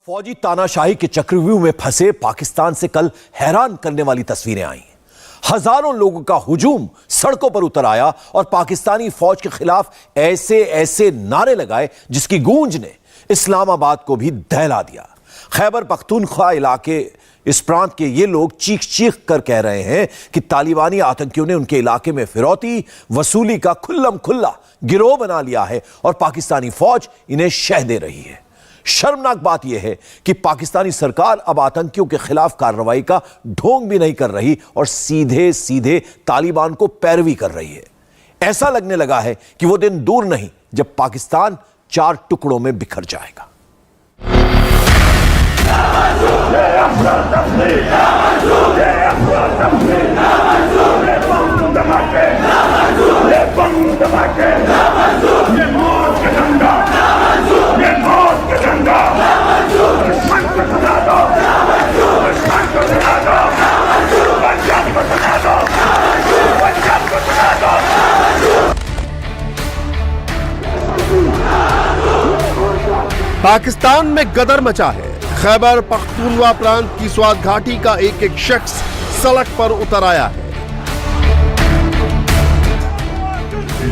फौजी तानाशाही के चक्रव्यूह में फंसे पाकिस्तान से कल हैरान करने वाली तस्वीरें आई। हजारों लोगों का हुजूम सड़कों पर उतर आया और पाकिस्तानी फौज के खिलाफ ऐसे ऐसे नारे लगाए जिसकी गूंज ने इस्लामाबाद को भी दहला दिया। खैबर पख्तूनख्वा इलाके इस प्रांत के ये लोग चीख चीख कर कह रहे हैं कि तालिबानी आतंकियों ने उनके इलाके में फिरौती वसूली का खुल्लम खुल्ला गिरोह बना लिया है और पाकिस्तानी फौज इन्हें शह दे रही है। शर्मनाक बात यह है कि पाकिस्तानी सरकार अब आतंकियों के खिलाफ कार्रवाई का ढोंग भी नहीं कर रही और सीधे सीधे तालिबान को पैरवी कर रही है। ऐसा लगने लगा है कि वो दिन दूर नहीं जब पाकिस्तान 4 टुकड़ों में बिखर जाएगा। पाकिस्तान में गदर मचा है। खैबर पख्तूनख्वा प्रांत की स्वात घाटी का एक एक शख्स सड़क पर उतर आया है।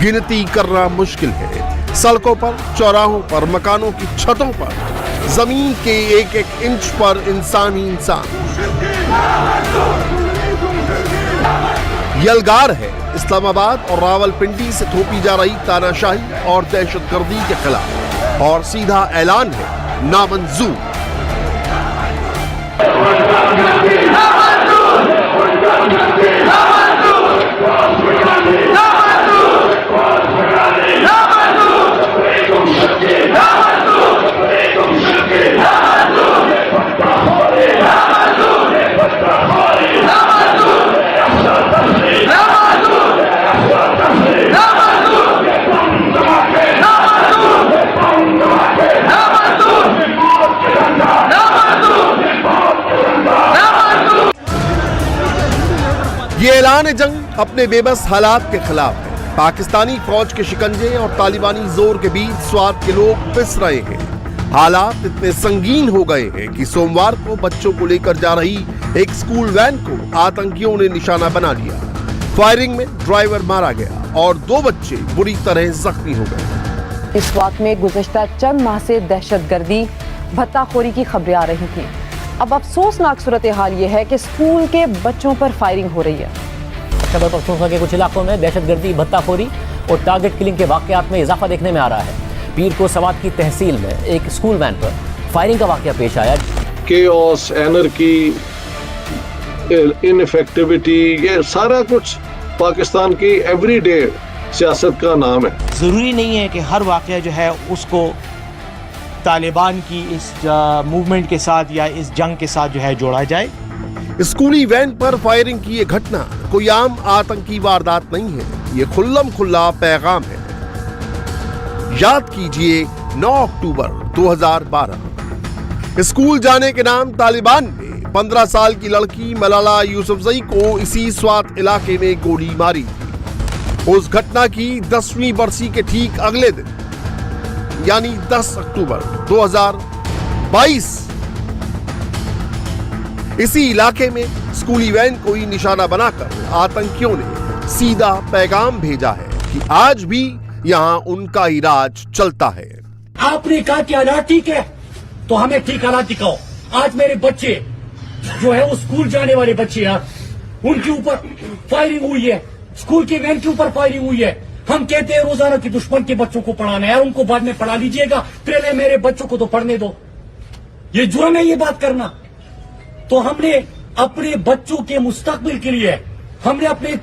गिनती करना मुश्किल है। सड़कों पर, चौराहों पर, मकानों की छतों पर, जमीन के एक एक इंच पर इंसान ही इंसान। यलगार है इस्लामाबाद और रावलपिंडी से थोपी जा रही तानाशाही और दहशतगर्दी के खिलाफ और सीधा ऐलान है नामंजूर। ये ऐलान जंग अपने बेबस हालात के खिलाफ है। पाकिस्तानी फौज के शिकंजे और तालिबानी जोर के बीच स्वात के लोग पिस रहे हैं। हालात इतने संगीन हो गए हैं कि सोमवार को बच्चों को लेकर जा रही एक स्कूल वैन को आतंकियों ने निशाना बना लिया। फायरिंग में ड्राइवर मारा गया और 2 बच्चे बुरी तरह जख्मी हो गए। इस वाक़ में गुज़श्ता चंद माह से दहशतगर्दी भत्ताखोरी की खबरें आ रही थी। अब अफसोसनाक सूरत हाल ये है कि स्कूल के बच्चों पर फायरिंग हो रही है। खैबर पख्तूनख्वा के कुछ इलाकों में दहशतगर्दी, भत्ताखोरी और टारगेट किलिंग के वाक़यात में इजाफा देखने में आ रहा है। पीर को सवात की तहसील में एक स्कूल वैन पर फायरिंग का वाक़या पेश आया। केओस, एनर्की, इनफेक्टिविटी, ये सारा कुछ पाकिस्तान की एवरीडे सियासत का नाम है। ज़रूरी नहीं है कि हर वाक़या जो है उसको तालिबान की इस मूवमेंट के साथ या इस जंग के साथ जो है जोड़ा जाए। स्कूली वैन पर फायरिंग की ये घटना कोई आम आतंकी वारदात नहीं है। ये खुल्लम खुल्ला पैगाम है। याद कीजिए 9 अक्टूबर 2012 स्कूल जाने के नाम तालिबान ने 15 साल की लड़की मलाला यूसुफजई को इसी स्वात इलाके में गोली मारी थी। उस घटना की 10वीं बरसी के ठीक अगले दिन यानी 10 अक्टूबर 2022 इसी इलाके में स्कूली वैन को ही निशाना बनाकर आतंकियों ने सीधा पैगाम भेजा है कि आज भी यहां उनका ही राज चलता है। आपने कहा कि हालात ठीक है तो हमें ठीक हालात दिखाओ। आज मेरे बच्चे जो है वो स्कूल जाने वाले बच्चे यार, उनके ऊपर फायरिंग हुई है, स्कूल की वैन के ऊपर फायरिंग हुई है। हम कहते हैं रोजाना कि दुश्मन के बच्चों को पढ़ाना है, उनको बाद में पढ़ा लीजिएगा, पहले मेरे बच्चों को तो पढ़ने दो। ये जुर्म है ये बात करना। तो हमने अपने बच्चों के मुस्तकबिल के लिए, हमने अपने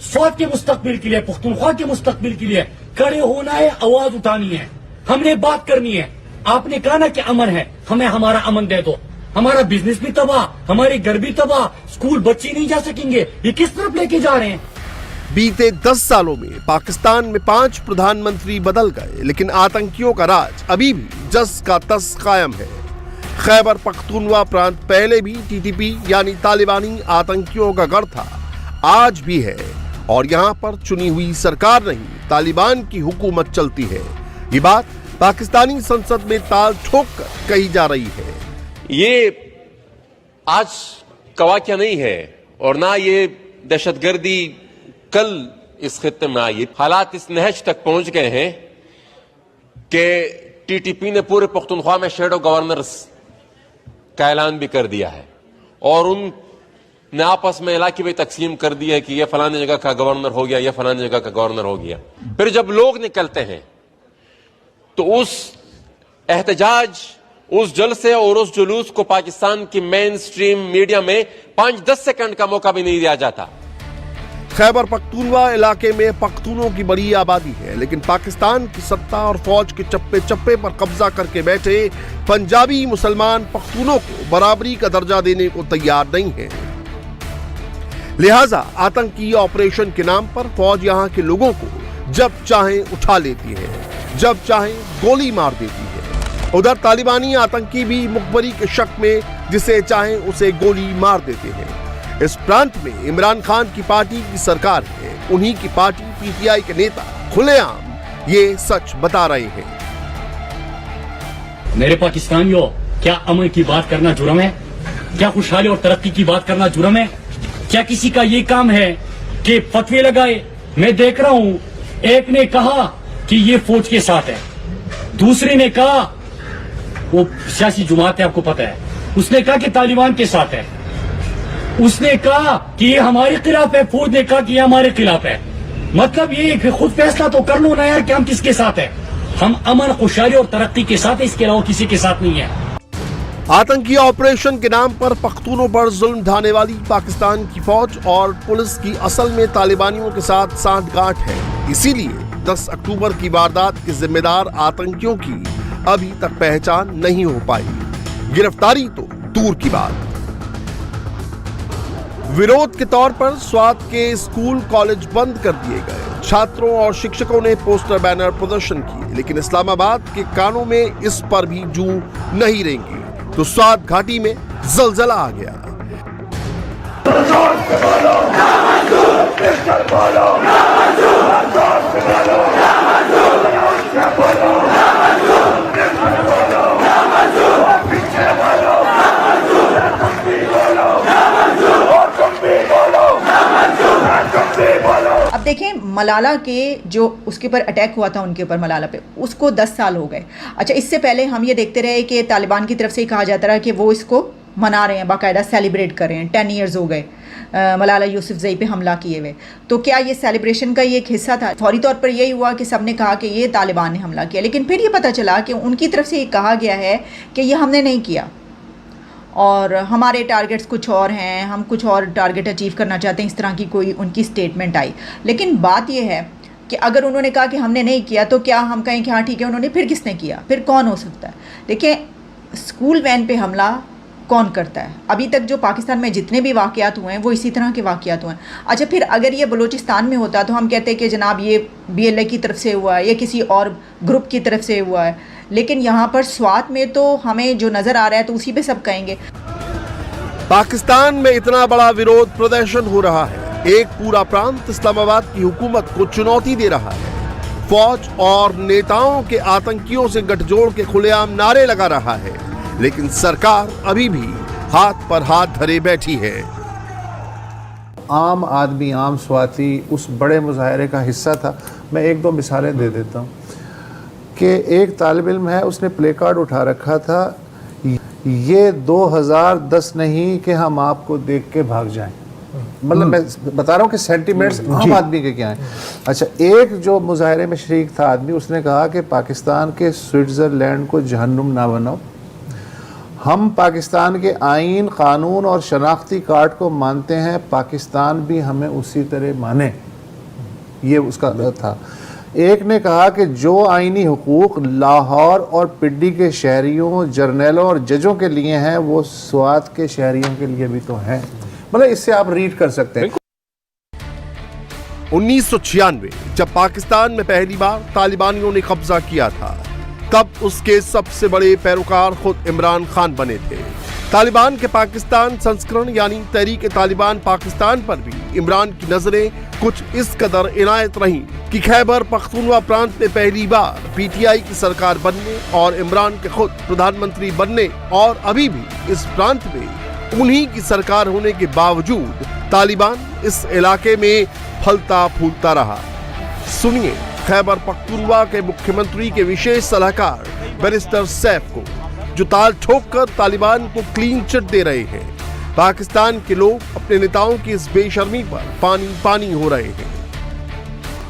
स्वात के मुस्तकबिल के लिए, पख्तूनख्वा के मुस्तकबिल के लिए खड़े होना है, आवाज उठानी है, हमने बात करनी है। आपने कहा ना कि अमन है, हमें हमारा अमन दे दो। हमारा बिजनेस भी तबाह, हमारे घर भी तबाह, स्कूल बच्चे नहीं जा सकेंगे। ये किस तरफ लेके जा रहे हैं? बीते 10 सालों में पाकिस्तान में 5 प्रधानमंत्री बदल गए, लेकिन आतंकियों का राज अभी भी जस का तस कायम है। खैबर पख्तूनख्वा प्रांत पहले भी टीटीपी यानी तालिबानी आतंकियों का गढ़ था, आज भी है और यहाँ पर चुनी हुई सरकार नहीं तालिबान की हुकूमत चलती है। ये बात पाकिस्तानी संसद में ताल ठोक कर कही जा रही है। ये आज का वाक़या नहीं है और ना ये दहशतगर्दी कल इस खित्ते में आई। हालात इस नहज तक पहुंच गए हैं कि टीटीपी ने पूरे पख्तूनख्वा में शेडो गवर्नर्स का ऐलान भी कर दिया है और उनने आपस में इलाके में तकसीम कर दी है कि यह फलाने जगह का गवर्नर हो गया, यह फलाने जगह का गवर्नर हो गया। फिर जब लोग निकलते हैं तो उस एहतजाज, उस जलसे और उस जुलूस को पाकिस्तान की मेन स्ट्रीम मीडिया में 5-10 सेकंड का मौका भी नहीं दिया जाता। खैबर पख्तूनवा इलाके में पख्तूनों की बड़ी आबादी है, लेकिन पाकिस्तान की सत्ता और फौज के चप्पे चप्पे पर कब्जा करके बैठे पंजाबी मुसलमान पख्तूनों को बराबरी का दर्जा देने को तैयार नहीं है। लिहाजा आतंकी ऑपरेशन के नाम पर फौज यहां के लोगों को जब चाहे उठा लेती है, जब चाहे गोली मार देती है। उधर तालिबानी आतंकी भी मुखबरी के शक में जिसे चाहे उसे गोली मार देते हैं। इस प्रांत में इमरान खान की पार्टी की सरकार है, उन्हीं की पार्टी पीटीआई के नेता खुलेआम ये सच बता रहे हैं। मेरे पाकिस्तानियों, क्या अमन की बात करना जुर्म है? क्या खुशहाली और तरक्की की बात करना जुर्म है? क्या किसी का ये काम है कि फतवे लगाए? मैं देख रहा हूं, एक ने कहा कि ये फौज के साथ है, दूसरे ने कहा, वो सियासी जुमात है आपको पता है, उसने कहा कि तालिबान के साथ है, उसने कहा कि ये हमारे खिलाफ है, फौज ने कहा कि ये हमारे खिलाफ है। मतलब ये खुद फैसला तो कर लो ना यार कि हम किसके साथ है। हम अमन, खुशहाली और तरक्की के साथ है, इसके अलावा किसी के साथ नहीं है। आतंकी ऑपरेशन के नाम पर पख्तूनों पर जुल्म ढाने वाली पाकिस्तान की फौज और पुलिस की असल में तालिबानियों के साथ सांठगांठ है। इसीलिए 10 अक्टूबर की वारदात के जिम्मेदार आतंकियों की अभी तक पहचान नहीं हो पाई। गिरफ्तारी तो दूर की बात। विरोध के तौर पर स्वात के स्कूल कॉलेज बंद कर दिए गए। छात्रों और शिक्षकों ने पोस्टर बैनर प्रदर्शन किए, लेकिन इस्लामाबाद के कानों में इस पर भी जू नहीं रेंगी तो स्वात घाटी में जलजला आ गया। अब देखें, मलाला के जो उसके ऊपर अटैक हुआ था, उनके ऊपर मलाला पे, उसको 10 साल हो गए। अच्छा, इससे पहले हम ये देखते रहे कि तालिबान की तरफ से कहा जाता रहा कि वो इसको मना रहे हैं, बाकायदा सेलिब्रेट कर रहे हैं। 10 ईयर्स हो गए मलाला यूसुफजई पे हमला किए हुए। तो क्या ये सेलिब्रेशन का ये एक हिस्सा था? फौरी तौर पर यही हुआ कि सबने कहा कि ये तालिबान ने हमला किया, लेकिन फिर ये पता चला कि उनकी तरफ से ये कहा गया है कि ये हमने नहीं किया और हमारे टारगेट्स कुछ और हैं, हम कुछ और टारगेट अचीव करना चाहते हैं, इस तरह की कोई उनकी स्टेटमेंट आई। लेकिन बात यह है कि अगर उन्होंने कहा कि हमने नहीं किया तो क्या हम कहें कि हाँ ठीक है उन्होंने, फिर किसने किया? फिर कौन हो सकता है? देखिए, स्कूल वैन पे हमला कौन करता है? अभी तक जो पाकिस्तान में जितने भी वाक़यात हुए हैं वो इसी तरह के वाक़यात हुए हैं। अच्छा, फिर अगर ये बलूचिस्तान में होता तो हम कहते हैं कि जनाब ये BLA की तरफ से हुआ है या किसी और ग्रुप की तरफ से हुआ है, लेकिन यहाँ पर स्वात में तो हमें जो नज़र आ रहा है तो उसी पे सब कहेंगे। पाकिस्तान में इतना बड़ा विरोध प्रदर्शन हो रहा है, एक पूरा प्रांत इस्लामाबाद की हुकूमत को चुनौती दे रहा है। फौज और नेताओं के आतंकियों से गठजोड़ के खुलेआम नारे लगा रहा है, लेकिन सरकार अभी भी हाथ पर हाथ धरे बैठी है। आम आदमी, आम स्वाती उस बड़े मुजाहरे का हिस्सा था। मैं 1-2 मिसालें दे देता हूँ कि एक तालिब इल्म है, उसने प्ले कार्ड उठा रखा था, ये 2010 नहीं कि हम आपको देख के भाग जाएं। मतलब मैं बता रहा हूँ कि सेंटिमेंट्स आम आदमी के क्या हैं। अच्छा, एक जो मुजाहरे में शरीक था आदमी, उसने कहा कि पाकिस्तान के स्विट्ज़रलैंड को जहन्नुम ना बनाओ, हम पाकिस्तान के आइन, कानून और शनाख्ती कार्ड को मानते हैं, पाकिस्तान भी हमें उसी तरह माने। ये उसका था। एक ने कहा कि जो आइनी हुकूक लाहौर और पिंडी के शहरियों, जर्नलों और जजों के लिए हैं वो स्वात के शहरियों के लिए भी तो हैं। मतलब इससे आप रीड कर सकते हैं। 1996 जब पाकिस्तान में पहली बार तालिबानियों ने कब्जा किया था, तब उसके सबसे बड़े पैरोकार खुद इमरान खान बने थे। तालिबान के पाकिस्तान संस्करण यानी तहरीक तालिबान पाकिस्तान पर भी इमरान की नजरें कुछ इस कदर इनायत रहीं कि खैबर पख्तूनवा प्रांत में पहली बार पीटीआई की सरकार बनने और इमरान के खुद प्रधानमंत्री बनने और अभी भी इस प्रांत में उन्हीं की सरकार होने के बावजूद तालिबान इस इलाके में फलता फूलता रहा। सुनिए खैबर पख्तूनवा के मुख्यमंत्री के विशेष सलाहकार बैरिस्टर सैफ को, जो ताल ठोककर तालिबान को क्लीन चिट दे रहे हैं। पाकिस्तान के लोग अपने नेताओं की इस बेशर्मी पर पानी पानी हो रहे हैं।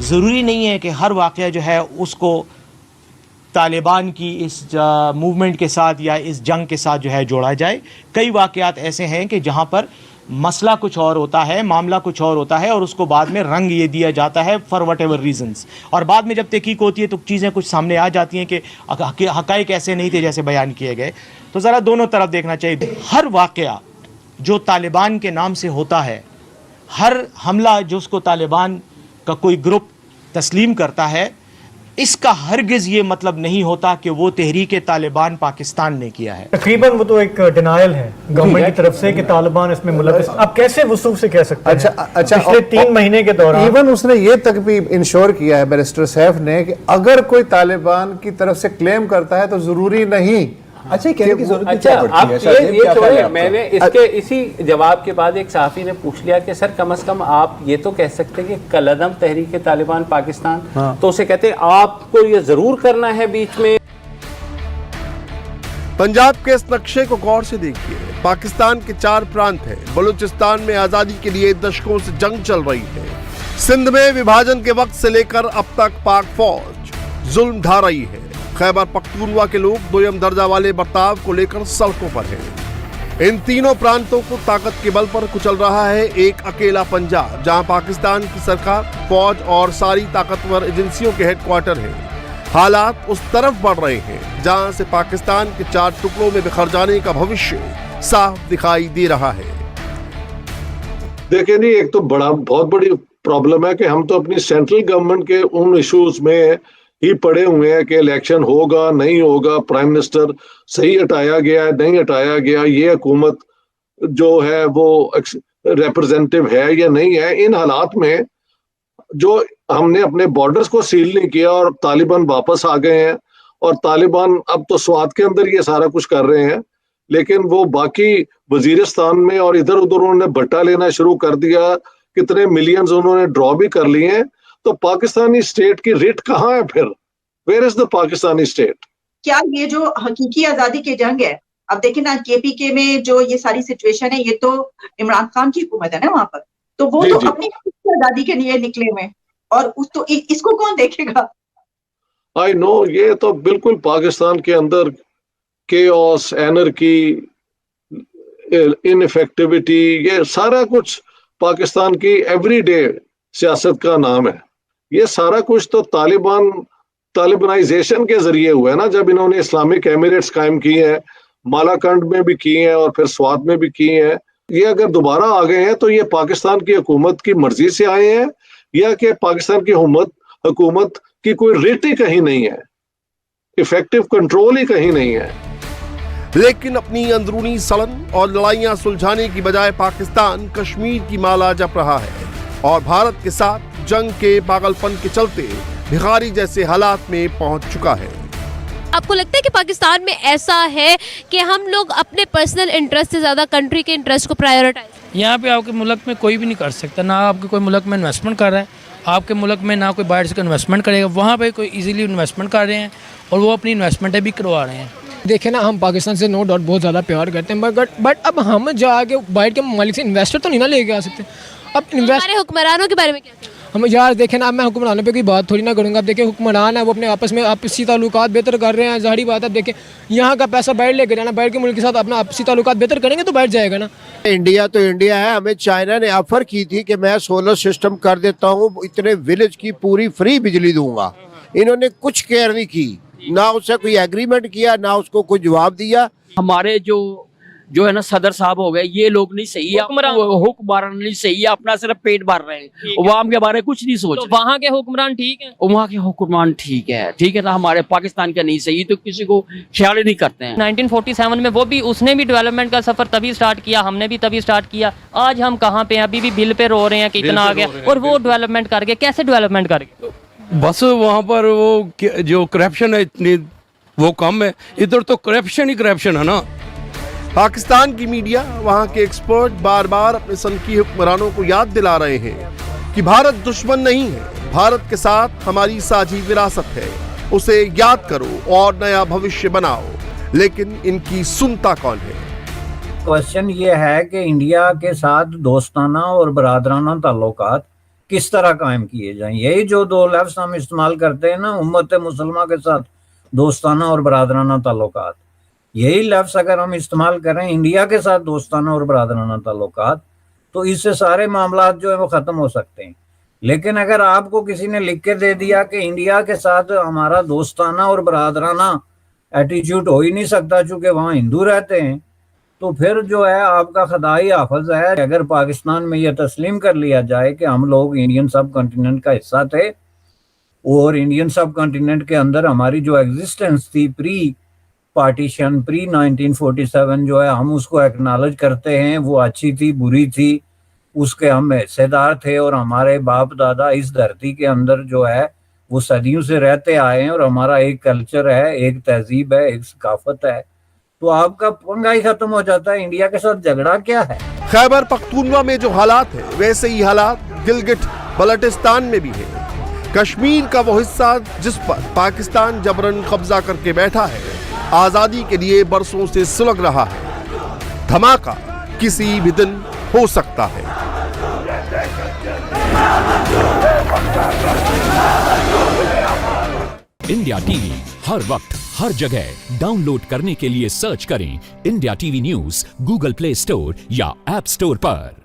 ज़रूरी नहीं है कि हर वाक़या जो है उसको तालिबान की इस मूवमेंट के साथ या इस जंग के साथ जो है जोड़ा जाए। कई वाक़यात ऐसे हैं कि जहाँ पर मसला कुछ और होता है, मामला कुछ और होता है और उसको बाद में रंग ये दिया जाता है फॉर वट एवर रीजन्स, और बाद में जब तहकीक होती है तो चीज़ें कुछ सामने आ जाती हैं कि हक़ाइक़ ऐसे नहीं थे जैसे बयान किए गए। तो ज़रा दोनों तरफ देखना चाहिए। हर वाक़या जो तालिबान के नाम से होता है, हर हमला जो उसको तालिबान का कोई ग्रुप तस्लीम करता है, इसका हरगिज़ ये मतलब नहीं होता कि वो तहरीक तालिबान पाकिस्तान ने किया है। तकरीबन वो तो एक डिनायल है गवर्नमेंट की तरफ से कि तालिबान इसमें मुलव्वस। आप कैसे वसूख से कह सकते हैं? अच्छा, पिछले 3 महीने के दौरान इवन उसने ये तक भी इंश्योर किया है बैरिस्टर सैफ ने कि अगर कोई तालिबान की तरफ से क्लेम करता है तो जरूरी नहीं। अच्छा, कहने की जरूरत क्या पड़ती है? ये छोड़िए, मैंने इसके इसी जवाब के बाद एक सहाफ़ी ने पूछ लिया कि सर कम से कम आप ये तो कह सकते हैं कि कलअदम तहरीक तालिबान पाकिस्तान, तो उसे कहते हैं आपको ये जरूर करना है बीच में। पंजाब के इस नक्शे को गौर से देखिए। पाकिस्तान के 4 प्रांत हैं। बलूचिस्तान में आजादी के लिए दशकों से जंग चल रही है। सिंध में विभाजन के वक्त से लेकर अब तक पाक फौज जुल्म ढा रही है। खैबर पख्तूनवा के लोग दोयम दर्जा वाले बर्ताव को लेकर सड़कों पर हैं। इन तीनों प्रांतों को ताकत के बल पर कुचल रहा है एक अकेला पंजाब, जहां पाकिस्तान की सरकार, फौज और सारी ताकतवर एजेंसियों के हेडक्वार्टर हैं। हालात उस तरफ बढ़ रहे हैं जहां से पाकिस्तान के 4 टुकड़ों में बिखर जाने का भविष्य साफ दिखाई दे रहा है। देखिए नहीं, एक तो बहुत बड़ी प्रॉब्लम है कि हम तो अपनी सेंट्रल गवर्नमेंट के उन इश्यूज में ही पड़े हुए हैं कि इलेक्शन होगा नहीं होगा, प्राइम मिनिस्टर सही हटाया गया है नहीं हटाया गया, ये हुकूमत जो है वो रिप्रेजेंटेटिव है या नहीं है। इन हालात में जो हमने अपने बॉर्डर्स को सील नहीं किया और तालिबान वापस आ गए हैं, और तालिबान अब तो स्वात के अंदर ये सारा कुछ कर रहे हैं, लेकिन वो बाकी वजीरिस्तान में और इधर उधर उन्होंने भट्टा लेना शुरू कर दिया, कितने मिलियंस उन्होंने ड्रॉ भी कर लिए हैं। तो पाकिस्तानी स्टेट की रिट कहाँ है फिर? Where is the Pakistani state? क्या ये जो हकीकी आजादी की जंग है, अब देखिए ना केपीके में जो ये सारी सिचुएशन है, ये तो इमरान खान की हुकूमत है ना वहां पर, तो वो तो अपनी आजादी के लिए निकले हुए, और तो इसको कौन देखेगा? आई नो, ये तो बिल्कुल पाकिस्तान के अंदर केओस, एनर्की, इनइफेक्टिविटी, ये सारा कुछ पाकिस्तान की एवरीडे सियासत का नाम है। ये सारा कुछ तो तालिबानाइजेशन के जरिए हुआ है ना, जब इन्होंने इस्लामिक एमिरेट्स कायम की हैं, मालाकंड में भी की हैं और फिर स्वात में भी की हैं। ये अगर दोबारा आ गए हैं तो ये पाकिस्तान की हुकूमत की मर्जी से आए हैं या कि पाकिस्तान की हुकूमत की कोई रिट ही कहीं नहीं है, इफेक्टिव कंट्रोल ही कहीं नहीं है। लेकिन अपनी अंदरूनी सड़न और लड़ाइयां सुलझाने की बजाय पाकिस्तान कश्मीर की माला जप रहा है और भारत के साथ जंग के पागलपन के चलते भिखारी जैसे हालात में पहुंच चुका है। आपको लगता है कि पाकिस्तान में ऐसा है कि हम लोग अपने पर्सनल इंटरेस्ट से ज़्यादा कंट्री के इंटरेस्ट को प्रायोरिटाइज? यहाँ पे आपके मुल्क में कोई भी नहीं कर सकता, ना आपके कोई मुल्क में इन्वेस्टमेंट कर रहा है, आपके मुल्क में ना कोई बाहर से इन्वेस्टमेंट करेगा, वहाँ पे कोई इजीली इन्वेस्टमेंट कर रहे हैं और वो अपनी इन्वेस्टमेंट भी करवा रहे हैं। देखिए ना, हम पाकिस्तान से नो डाउट बहुत ज़्यादा प्यार करते हैं, बट अब हम जाके बाहर के ममालिक से इन्वेस्टर तो नहीं ना लेके आ सकते। अब हमारे हुक्मरानों के बारे में क्या? हम यार देखें ना, अब मैं हुक्मरानों पे कोई बात थोड़ी ना करूँगा। अब देखिए हुक्मरान है वो अपने आपस में आपसी ताल्लुकात बेहतर कर रहे हैं, ज़ाहिरी बात है। अब देखें यहाँ का पैसा बाहर लेके जाना, बाहर के मुल्क के साथ अपना आपसी ताल्लुकात बेहतर करेंगे तो बाहर जाएगा ना। इंडिया तो इंडिया है, हमें चाइना ने ऑफर की थी कि मैं सोलर सिस्टम कर देता हूँ, इतने विलेज की पूरी फ्री बिजली दूंगा। इन्होंने कुछ केयर नहीं की, ना उससे कोई एग्रीमेंट किया, ना उसको कोई जवाब दिया। हमारे जो है ना सदर साहब हो गए, ये लोग नहीं सही है, हुक्मरान नहीं सही है, अपना सिर्फ पेट भर रहे हैं, अवाम के बारे में कुछ नहीं सोच। तो वहाँ के हुक्मरान ठीक है? वहाँ के हुक्मरान ठीक है ना, हमारे पाकिस्तान का नहीं सही, तो किसी को ख्याल ही नहीं करते हैं। 1947 में उसने भी डेवलपमेंट का सफर तभी स्टार्ट किया, हमने भी तभी स्टार्ट किया। आज हम कहाँ पे हैं? अभी भी बिल पे रो रहे हैं कि इतना आ गया, और वो डेवलपमेंट कर गए। कैसे डेवलपमेंट कर गए? बस वहाँ पर वो जो करप्शन है इतनी वो कम है, इधर तो करप्शन ही करप्शन है ना। पाकिस्तान की मीडिया, वहाँ के एक्सपर्ट बार बार अपने सनकी हुक्मरानों को याद दिला रहे हैं कि भारत दुश्मन नहीं है, भारत के साथ हमारी साझी विरासत है, उसे याद करो और नया भविष्य बनाओ। लेकिन इनकी सुनता कौन है? क्वेश्चन ये है कि इंडिया के साथ दोस्ताना और बरादराना ताल्लुकात किस तरह कायम किए जाएं। यही जो दो लफ्ज़ हम इस्तेमाल करते हैं ना, उम्मत मुसलमा के साथ दोस्ताना और बरादराना ताल्लुकात, यही लफ्ज़ अगर हम इस्तेमाल करें इंडिया के साथ दोस्ताना और बरादराना ताल्लुकात, तो इससे सारे मामला जो है वो ख़त्म हो सकते हैं। लेकिन अगर आपको किसी ने लिख के दे दिया कि इंडिया के साथ हमारा दोस्ताना और बरादराना एटीट्यूड हो ही नहीं सकता चूँकि वहाँ हिंदू रहते हैं, तो फिर जो है आपका खुदाई हाफिज है। अगर पाकिस्तान में यह तस्लीम कर लिया जाए कि हम लोग इंडियन सब कॉन्टिनेंट का हिस्सा थे और इंडियन सब कॉन्टिनेंट के अंदर हमारी जो एग्जिस्टेंस थी प्री पार्टीशन, प्री 1947 जो है हम उसको एक्नॉलेज करते हैं, वो अच्छी थी बुरी थी, उसके हम हिस्सेदार थे और हमारे बाप दादा इस धरती के अंदर जो है वो सदियों से रहते आए हैं और हमारा एक कल्चर है, एक तहजीब है, एक सकाफत है, तो आपका पंगा ही खत्म हो जाता है। इंडिया के साथ झगड़ा क्या है? खैबर पख्तूनवा में जो हालात है वैसे ही हालात गिलगिट बल्टिस्तान में भी है। कश्मीर का वो हिस्सा जिस पर पाकिस्तान जबरन कब्जा करके बैठा है, आजादी के लिए बरसों से सुलग रहा है। धमाका किसी भी दिन हो सकता है। इंडिया टीवी हर वक्त हर जगह डाउनलोड करने के लिए सर्च करें India TV news Google play store या ऐप स्टोर पर।